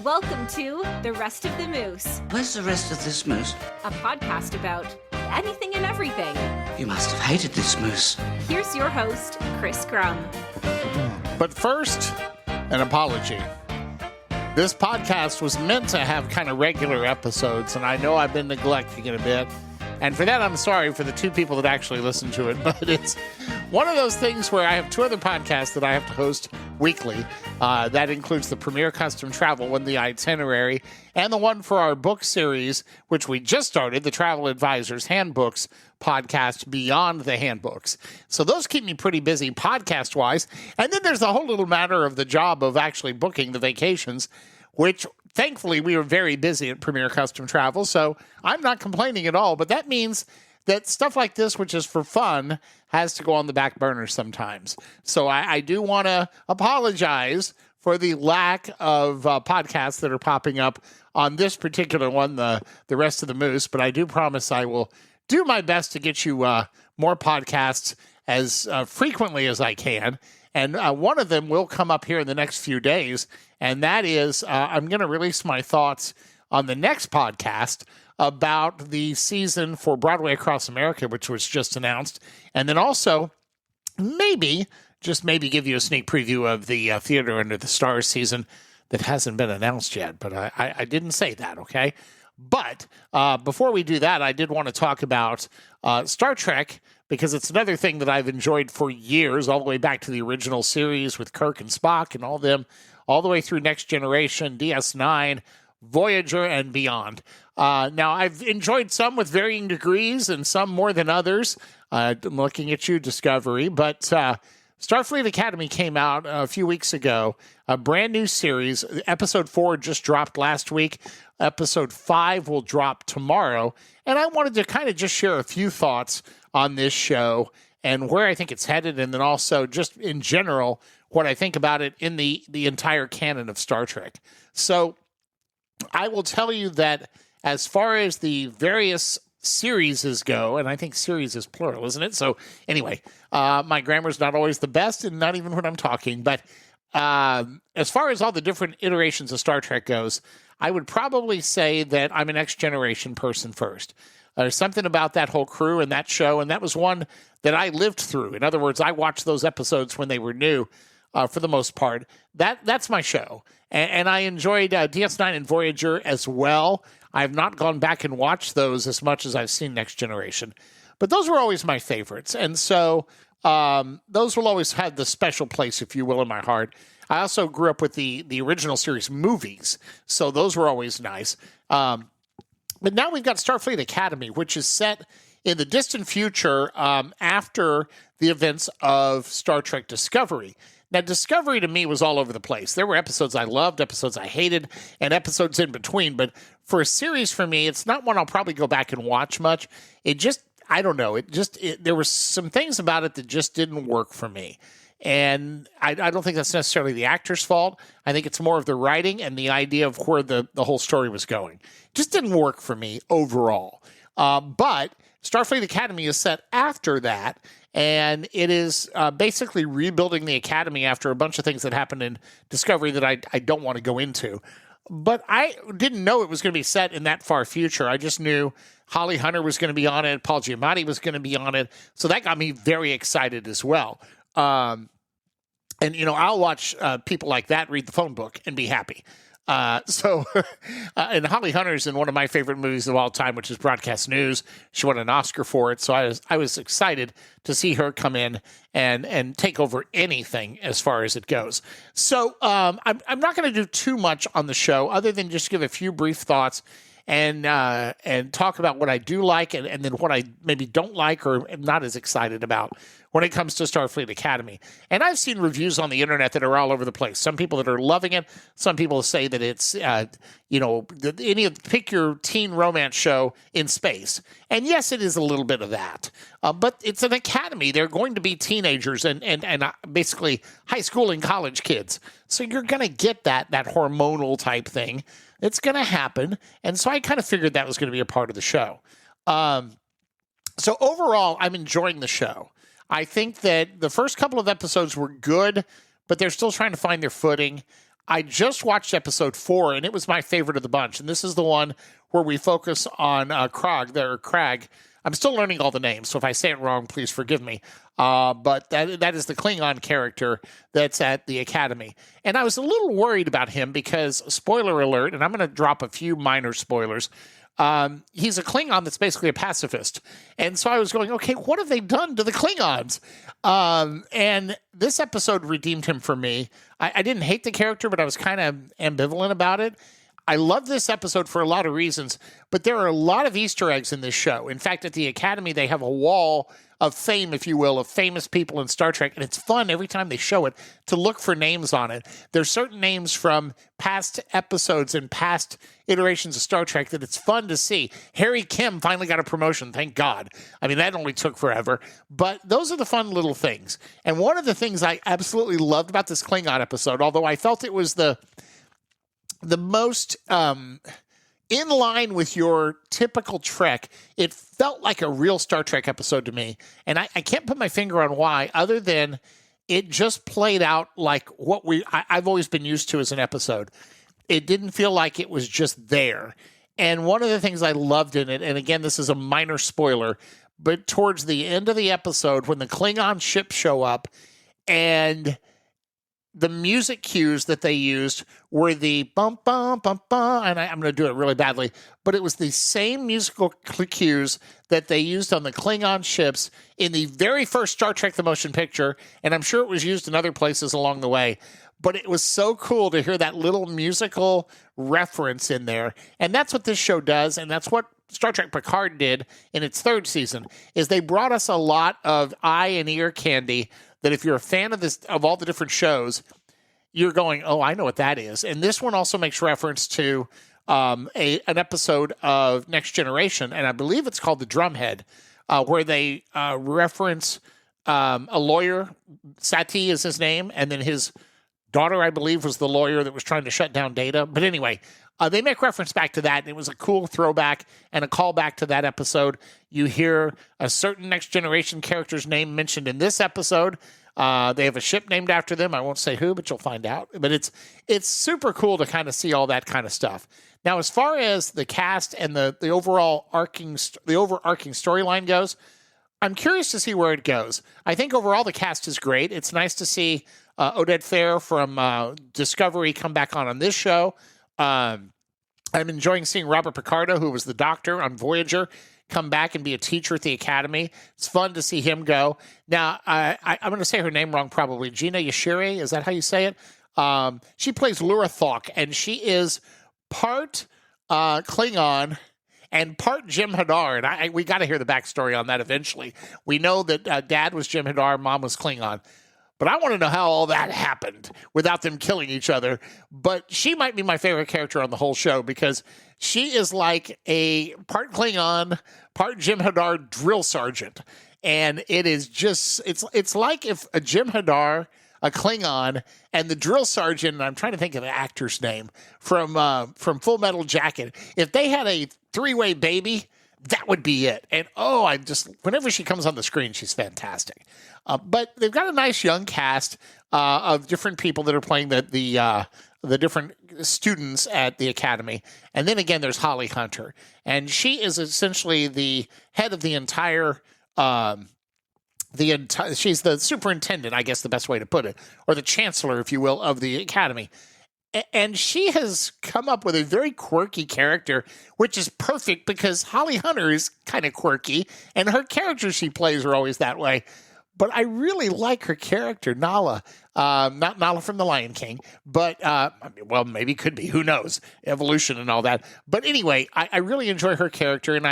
Welcome to The Rest of the Moose, Where's the rest of this moose? a podcast about anything and everything. You must have hated this moose. Here's your host, Chris Crum. But first, an apology. This podcast was meant to have kind of regular episodes, and I know I've been neglecting it a bit. And for that, I'm sorry for the two people that actually listen to it, but it's one of those things where I have two other podcasts that I have to host weekly. That includes the Premier Custom Travel one, The Itinerary, and the one for our book series, which we just started, the Travel Advisors Handbooks podcast, Beyond the Handbooks. So those keep me pretty busy podcast-wise. And then there's the whole little matter of the job of actually booking the vacations, which thankfully we were very busy at Premier Custom Travel, so I'm not complaining at all. But that means that stuff like this, which is for fun, has to go on the back burner sometimes. So I do want to apologize for the lack of podcasts that are popping up on this particular one, the Rest of the Moose. But I do promise I will do my best to get you more podcasts as frequently as I can. And one of them will come up here in the next few days, and that is I'm going to release my thoughts on the next podcast about the season for Broadway Across America, which was just announced, and then also maybe, just maybe give you a sneak preview of the Theater Under the Stars season that hasn't been announced yet, but I didn't say that, okay? But before we do that, I did want to talk about Star Trek, because it's another thing that I've enjoyed for years, all the way back to the original series with Kirk and Spock and all them, all the way through Next Generation, DS9, Voyager, and beyond. Now, I've enjoyed some with varying degrees and some more than others. I'm looking at you, Discovery. But Starfleet Academy came out a few weeks ago, a brand new series. Episode 4 just dropped last week. Episode 5 will drop tomorrow. And I wanted to kind of just share a few thoughts on this show and where I think it's headed, and then also just in general what I think about it in the entire canon of Star Trek. So I will tell you that as far as the various series go, and I think series is plural, isn't it? So anyway, my grammar's not always the best, and not even when I'm talking, but as far as all the different iterations of Star Trek goes, I would probably say that I'm a Next Generation person first. There's something about that whole crew and that show, and that was one that I lived through. In other words, I watched those episodes when they were new, for the most part. That's my show. And I enjoyed DS9 and Voyager as well. I have not gone back and watched those as much as I've seen Next Generation. But those were always my favorites. And so those will always have the special place, if you will, in my heart. I also grew up with the original series movies, so those were always nice. But now we've got Starfleet Academy, which is set in the distant future after the events of Star Trek Discovery. Now, Discovery to me was all over the place. There were episodes I loved, episodes I hated, and episodes in between. But for a series for me, it's not one I'll probably go back and watch much. It just, I don't know. There were some things about it that just didn't work for me. And I don't think that's necessarily the actor's fault. I think it's more of the writing and the idea of where the whole story was going. It just didn't work for me overall. But Starfleet Academy is set after that, and it is basically rebuilding the Academy after a bunch of things that happened in Discovery that I don't want to go into. But I didn't know it was going to be set in that far future. I just knew Holly Hunter was going to be on it, Paul Giamatti was going to be on it, so that got me very excited as well. And, I'll watch people like that read the phone book and be happy. And Holly Hunter's in one of my favorite movies of all time, which is Broadcast News. She won an Oscar for it, so I was excited to see her come in and take over anything as far as it goes. So I'm not going to do too much on the show other than just give a few brief thoughts and talk about what I do like and then what I maybe don't like or am not as excited about when it comes to Starfleet Academy. And I've seen reviews on the internet that are all over the place. Some people that are loving it. Some people say that it's, pick your teen romance show in space. And yes, it is a little bit of that. But it's an academy. They're going to be teenagers and basically high school and college kids. So you're going to get that hormonal type thing. It's going to happen. And so I kind of figured that was going to be a part of the show. So overall, I'm enjoying the show. I think that the first couple of episodes were good, but they're still trying to find their footing. I just watched episode 4, and it was my favorite of the bunch. And this is the one where we focus on Crag. I'm still learning all the names, so if I say it wrong, please forgive me. But that is the Klingon character that's at the Academy. And I was a little worried about him because, spoiler alert, and I'm going to drop a few minor spoilers, he's a Klingon that's basically a pacifist. And so I was going, okay, what have they done to the Klingons? And this episode redeemed him for me. I didn't hate the character, but I was kind of ambivalent about it. I love this episode for a lot of reasons, but there are a lot of Easter eggs in this show. In fact, at the Academy, they have a wall of fame, if you will, of famous people in Star Trek, and it's fun every time they show it to look for names on it. There's certain names from past episodes and past iterations of Star Trek that it's fun to see. Harry Kim finally got a promotion, thank God. I mean, that only took forever, but those are the fun little things. And one of the things I absolutely loved about this Klingon episode, although I felt it was the most in line with your typical Trek, it felt like a real Star Trek episode to me. And I can't put my finger on why, other than it just played out like what I've always been used to as an episode. It didn't feel like it was just there. And one of the things I loved in it, and again, this is a minor spoiler, but towards the end of the episode, when the Klingon ships show up and the music cues that they used were the bum, bum, bum, bum, and I'm going to do it really badly, but it was the same musical cues that they used on the Klingon ships in the very first Star Trek The Motion Picture, and I'm sure it was used in other places along the way, but it was so cool to hear that little musical reference in there, and that's what this show does, and that's what Star Trek Picard did in its 3rd season, is they brought us a lot of eye and ear candy that if you're a fan of this, of all the different shows, you're going, oh, I know what that is. And this one also makes reference to an episode of Next Generation, and I believe it's called The Drumhead, where they reference a lawyer, Sati is his name, and then his daughter, I believe, was the lawyer that was trying to shut down Data. But anyway, they make reference back to that, and it was a cool throwback and a callback to that episode. You hear a certain Next Generation character's name mentioned in this episode. They have a ship named after them. I won't say who, but you'll find out. But it's super cool to kind of see all that kind of stuff. Now, as far as the cast and the overarching storyline goes, I'm curious to see where it goes. I think overall the cast is great. It's nice to see Oded Fehr from Discovery come back on this show. I'm enjoying seeing Robert Picardo, who was the doctor on Voyager, come back and be a teacher at the Academy. It's fun to see him go. Now, I'm going to say her name wrong probably. Gina Yashiri, is that how you say it? She plays Lura Thok, and she is part Klingon and part Jim Hadar. And we got to hear the backstory on that eventually. We know that Dad was Jim Hadar, Mom was Klingon. But I want to know how all that happened without them killing each other. But she might be my favorite character on the whole show because she is like a part Klingon, part Jim Hadar drill sergeant. And it is just, it's like if a Jim Hadar, a Klingon, and the drill sergeant, and I'm trying to think of the actor's name, from Full Metal Jacket, if they had a 3-way baby, that would be it. And whenever she comes on the screen, she's fantastic. But they've got a nice young cast of different people that are playing the different students at the Academy. And then again, there's Holly Hunter. And she is essentially the head of the entire, she's the superintendent, I guess the best way to put it, or the chancellor, if you will, of the Academy. And she has come up with a very quirky character, which is perfect because Holly Hunter is kind of quirky, and her characters she plays are always that way. But I really like her character, Nala. Not Nala from The Lion King, but, well, maybe could be. Who knows? Evolution and all that. But anyway, I really enjoy her character, and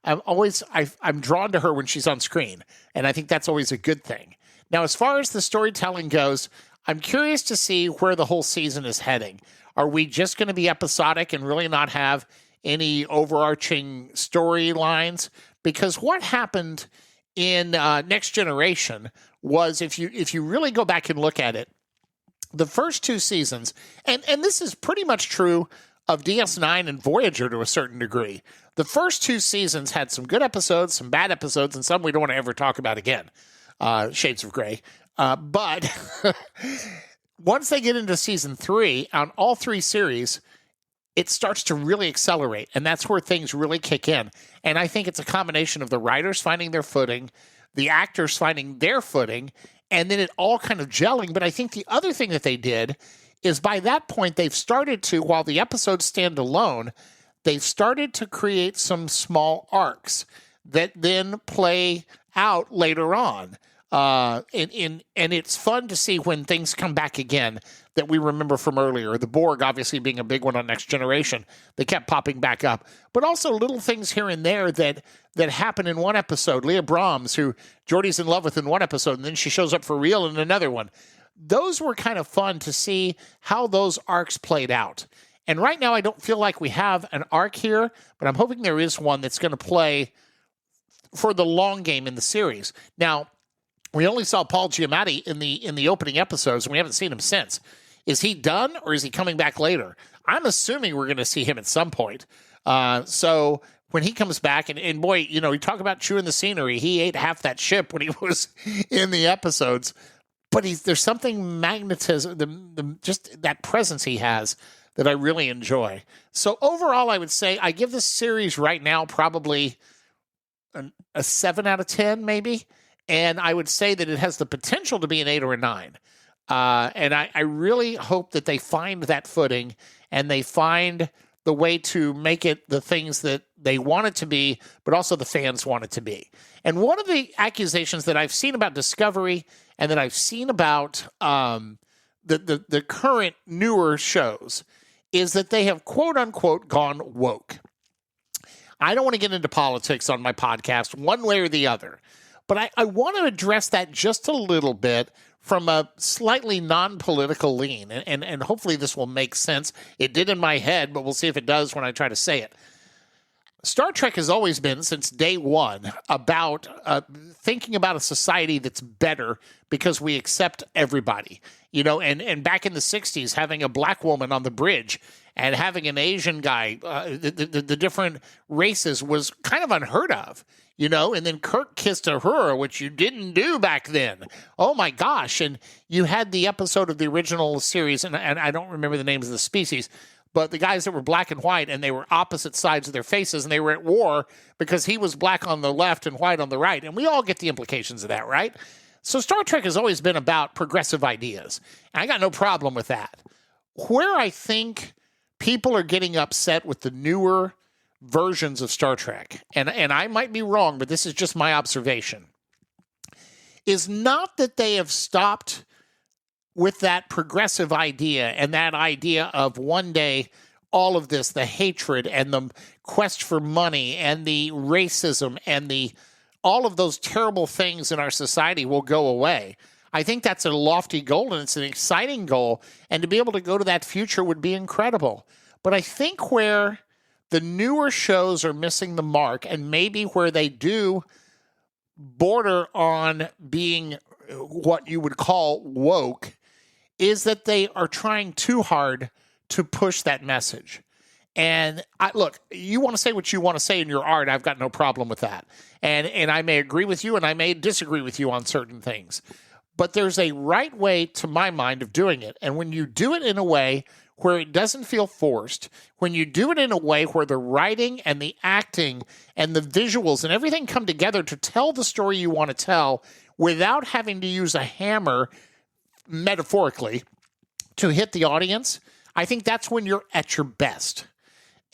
I'm drawn to her when she's on screen, and I think that's always a good thing. Now, as far as the storytelling goes, I'm curious to see where the whole season is heading. Are we just going to be episodic and really not have any overarching storylines? Because what happened in Next Generation was, if you really go back and look at it, the first 2 seasons, and this is pretty much true of DS9 and Voyager to a certain degree. The first 2 seasons had some good episodes, some bad episodes, and some we don't want to ever talk about again. Shades of Grey. But once they get into season 3, on all 3 series, it starts to really accelerate, and that's where things really kick in. And I think it's a combination of the writers finding their footing, the actors finding their footing, and then it all kind of gelling. But I think the other thing that they did is by that point, they've started to, while the episodes stand alone, they've started to create some small arcs that then play out later on. And it's fun to see when things come back again that we remember from earlier. The Borg obviously being a big one on Next Generation. They kept popping back up. But also little things here and there that happen in one episode. Leah Brahms, who Geordi's in love with in one episode, and then she shows up for real in another one. Those were kind of fun to see how those arcs played out. And right now I don't feel like we have an arc here, but I'm hoping there is one that's going to play for the long game in the series. Now, we only saw Paul Giamatti in the opening episodes, and we haven't seen him since. Is he done, or is he coming back later? I'm assuming we're going to see him at some point. So when he comes back, and boy, you talk about chewing the scenery. He ate half that ship when he was in the episodes. But there's something magnetism, just that presence he has that I really enjoy. So overall, I would say I give this series right now probably a 7 out of 10, maybe. And I would say that it has the potential to be an 8 or a 9. And I really hope that they find that footing and they find the way to make it the things that they want it to be, but also the fans want it to be. And one of the accusations that I've seen about Discovery and that I've seen about the current newer shows is that they have, quote unquote, gone woke. I don't want to get into politics on my podcast one way or the other, but I want to address that just a little bit from a slightly non-political lean, and hopefully this will make sense. It did in my head, but we'll see if it does when I try to say it. Star Trek has always been, since day one, about thinking about a society that's better because we accept everybody. And back in the 60s, having a black woman on the bridge and having an Asian guy, the different races was kind of unheard of. And then Kirk kissed Uhura, which you didn't do back then. Oh, my gosh. And you had the episode of the original series, and I don't remember the names of the species, but the guys that were black and white, and they were opposite sides of their faces, and they were at war because he was black on the left and white on the right. And we all get the implications of that, right? So Star Trek has always been about progressive ideas. And I got no problem with that. Where I think people are getting upset with the newer versions of Star Trek, and I might be wrong, but this is just my observation, is not that they have stopped with that progressive idea and that idea of one day all of this, the hatred and the quest for money and the racism and all of those terrible things in our society will go away. I think that's a lofty goal, and it's an exciting goal, and to be able to go to that future would be incredible. But I think where the newer shows are missing the mark, and maybe where they do border on being what you would call woke, is that they are trying too hard to push that message. And look, you want to say what you want to say in your art. I've got no problem with that. And I may agree with you, and I may disagree with you on certain things. But there's a right way, to my mind, of doing it. And when you do it in a way where it doesn't feel forced, when you do it in a way where the writing and the acting and the visuals and everything come together to tell the story you want to tell without having to use a hammer, metaphorically, to hit the audience, I think that's when you're at your best.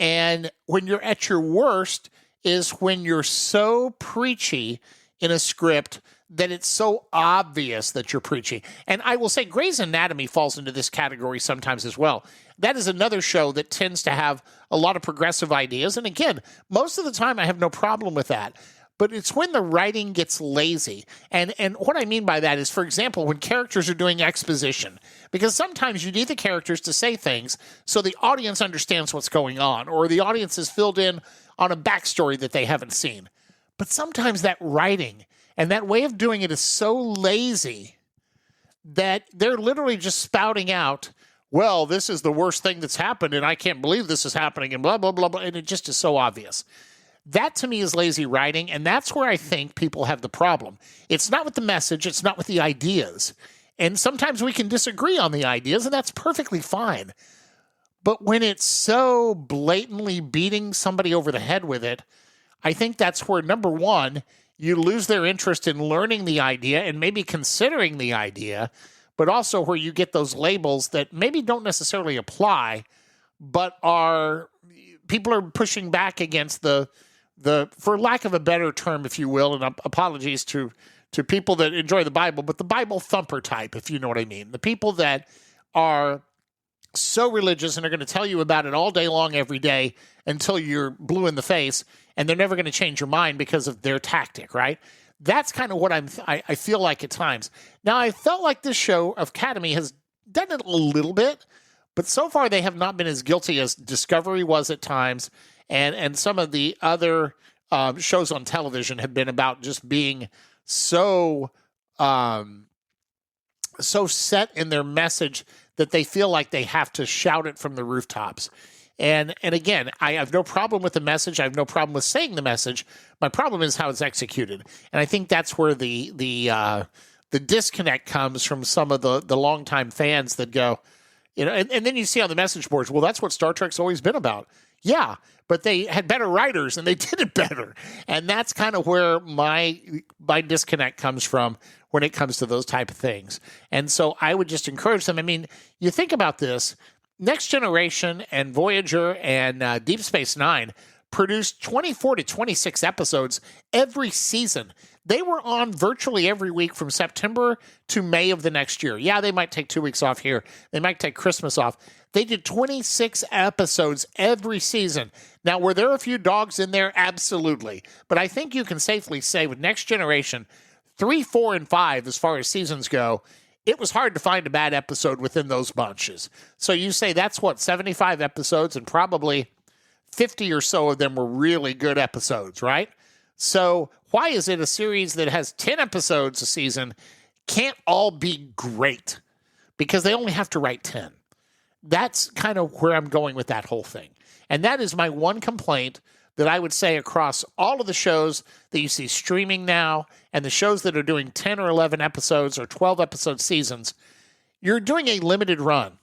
And when you're at your worst is when you're so preachy in a script that it's so obvious that you're preaching. And I will say Grey's Anatomy falls into this category sometimes as well. That is another show that tends to have a lot of progressive ideas. And again, most of the time I have no problem with that. But it's when the writing gets lazy. And what I mean by that is, for example, when characters are doing exposition. Because sometimes you need the characters to say things so the audience understands what's going on, or the audience is filled in on a backstory that they haven't seen. But sometimes that writing and that way of doing it is so lazy that they're literally just spouting out, well, this is the worst thing that's happened, and I can't believe this is happening, and blah, blah, blah, blah, and it just is so obvious. That, to me, is lazy writing, and that's where I think people have the problem. It's not with the message. It's not with the ideas. And sometimes we can disagree on the ideas, and that's perfectly fine. But when it's so blatantly beating somebody over the head with it, I think that's where, number one, you lose their interest in learning the idea and maybe considering the idea, but also where you get those labels that maybe don't necessarily apply, but people are pushing back against the for lack of a better term, if you will, and apologies to people that enjoy the Bible, but the Bible thumper type, if you know what I mean. The people that are so religious and are going to tell you about it all day long, every day, until you're blue in the face, and they're never going to change your mind because of their tactic, right? That's kind of what I feel like at times. Now, I felt like this show of Academy has done it a little bit, but so far they have not been as guilty as Discovery was at times, and some of the other shows on television have been about just being so set in their message that they feel like they have to shout it from the rooftops. And again, I have no problem with the message. I have no problem with saying the message. My problem is how it's executed. And I think that's where the disconnect comes from some of the longtime fans that go, and then you see on the message boards, well, that's what Star Trek's always been about. Yeah, but they had better writers and they did it better. And that's kind of where my disconnect comes from when it comes to those type of things. And so I would just encourage them. I mean, you think about this, Next Generation and Voyager and Deep Space Nine produced 24 to 26 episodes every season. They were on virtually every week from September to May of the next year. Yeah, they might take 2 weeks off here. They might take Christmas off. They did 26 episodes every season. Now, were there a few dogs in there? Absolutely. But I think you can safely say with Next Generation, 3, 4, and 5, as far as seasons go, it was hard to find a bad episode within those bunches. So you say that's what, 75 episodes, and probably 50 or so of them were really good episodes, right? So why is it a series that has 10 episodes a season can't all be great? Because they only have to write 10. That's kind of where I'm going with that whole thing. And that is my one complaint that I would say across all of the shows that you see streaming now and the shows that are doing 10 or 11 episodes or 12 episode seasons. You're doing a limited run.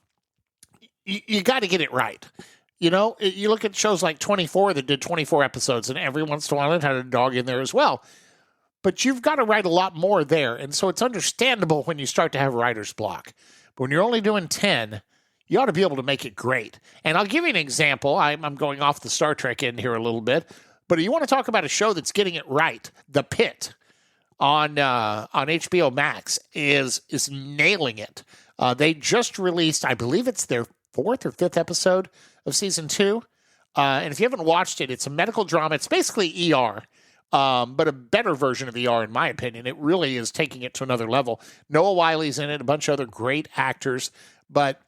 You got to get it right. You know, you look at shows like 24 that did 24 episodes, and every once in a while it had a dog in there as well. But you've got to write a lot more there. And so it's understandable when you start to have writer's block. But when you're only doing 10, you ought to be able to make it great. And I'll give you an example. I'm going off the Star Trek end here a little bit. But you want to talk about a show that's getting it right. The Pitt on HBO Max is nailing it. They just released, I believe it's their 4th or 5th episode of season 2. And if you haven't watched it, it's a medical drama. It's basically ER, but a better version of ER, in my opinion. It really is taking it to another level. Noah Wiley's in it, a bunch of other great actors, but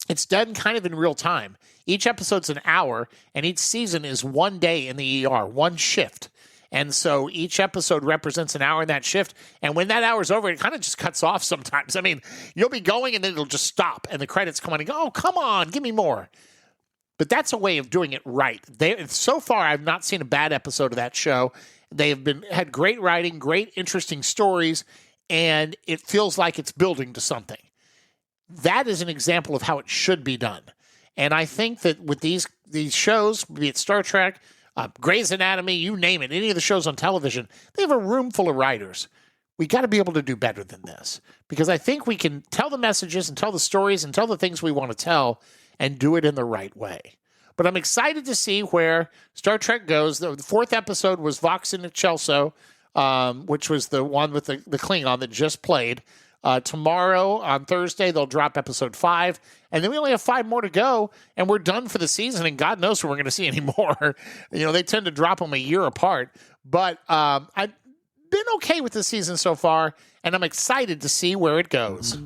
it's done kind of in real time. Each episode's an hour, and each season is 1 day in the ER, one shift. And so each episode represents an hour in that shift. And when that hour's over, it kind of just cuts off sometimes. I mean, you'll be going, and then it'll just stop, and the credits come on and go, oh, come on, give me more. But that's a way of doing it right. So far, I've not seen a bad episode of that show. They have had great writing, great, interesting stories, and it feels like it's building to something. That is an example of how it should be done. And I think that with these shows, be it Star Trek, Grey's Anatomy, you name it, any of the shows on television, they have a room full of writers. We got to be able to do better than this. Because I think we can tell the messages and tell the stories and tell the things we want to tell and do it in the right way. But I'm excited to see where Star Trek goes. The 4th episode was Vox in Excelso, which was the one with the Klingon that just played. Tomorrow, on Thursday, they'll drop episode 5, and then we only have 5 more to go, and we're done for the season, and God knows when we're going to see any more. You know, they tend to drop them a year apart, but I've been okay with the season so far, and I'm excited to see where it goes.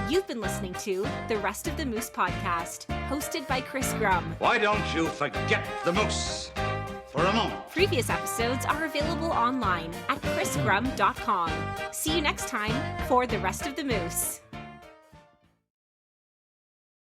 You've been listening to the Rest of the Moose podcast, hosted by Chris Grum. Why don't you forget the moose for a moment? Previous episodes are available online at chrisgrum.com. See you next time for the Rest of the Moose.